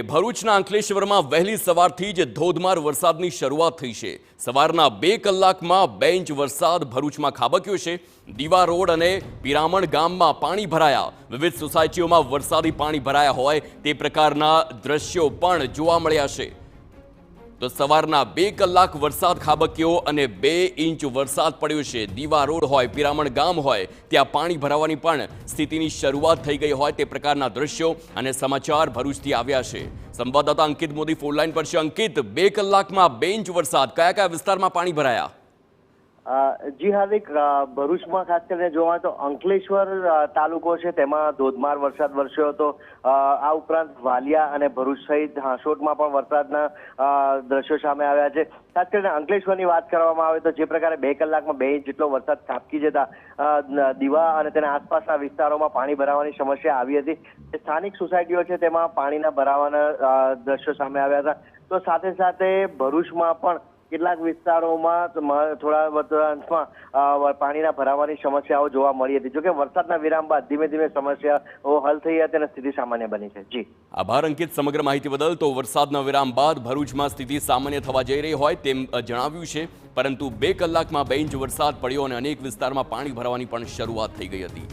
ભરૂચના અંકલેશ્વરમાં વહેલી સવારથી જ ધોધમાર વરસાદની શરૂઆત થઈ છે। સવારના 2 કલાકમાં 2 ઇંચ વરસાદ ભરૂચમાં ખાબક્યો છે। દીવા રોડ અને પિરામણ ગામમાં પાણી ભરાયા। વિવિધ સોસાયટીઓમાં વરસાદી પાણી ભરાયા હોય તે પ્રકારના દ્રશ્યો પણ જોવા મળ્યા છે। તો સવારના 2 કલાક વરસાદ ખાબક્યો અને 2 ઇંચ વરસાદ પડ્યો છે। દીવા રોડ હોય, પિરામણ ગામ હોય, ત્યાં પાણી ભરાવાની પણ સ્થિતિની શરૂઆત થઈ ગઈ હોય તે પ્રકારના દ્રશ્યો અને સમાચાર ભરૂચથી આવ્યા છે। સંવાદદાતા અંકિત મોદી ફોન લાઈન પર છે। અંકિત, 2 કલાકમાં 2 ઇંચ વરસાદ, કયા કયા વિસ્તારમાં પાણી ભરાયા? જી હાર્દિક, ભરૂચમાં ખાસ કરીને જોવા તો અંકલેશ્વર તાલુકો છે તેમાં ધોધમાર વરસાદ વરસ્યો હતો। આ ઉપરાંત વાલિયા અને ભરૂચ સહિત હાંસોટમાં પણ વરસાદના દ્રશ્યો સામે આવ્યા છે। ખાસ કરીને અંકલેશ્વરની વાત કરવામાં આવે તો જે પ્રકારે 2 કલાકમાં 2 ઇંચ જેટલો વરસાદ ખાબકી જતા દીવા અને તેના આસપાસના વિસ્તારોમાં પાણી ભરાવાની સમસ્યા આવી હતી। સ્થાનિક સોસાયટીઓ છે તેમાં પાણીના ભરાવાના દ્રશ્યો સામે આવ્યા હતા। તો સાથે સાથે ભરૂચમાં પણ કેટલાક વિસ્તારોમાં થોડા અંશમાં પાણીના ભરાવાની સમસ્યાઓ જોવા મળી હતી। જોકે વરસાદના વિરામ બાદ ધીમે ધીમે સમસ્યાઓ હલ થઈ હતી અને સ્થિતિ સામાન્ય બની છે। જી આભાર અંકિત, સમગ્ર માહિતી બદલ। તો વરસાદના વિરામ બાદ ભરૂચમાં સ્થિતિ સામાન્ય થવા જઈ રહી હોય તેમ જણાવ્યું છે, પરંતુ 2 કલાકમાં 2 ઇંચ વરસાદ પડ્યો અને અનેક વિસ્તારમાં પાણી ભરવાની પણ શરૂઆત થઈ ગઈ હતી।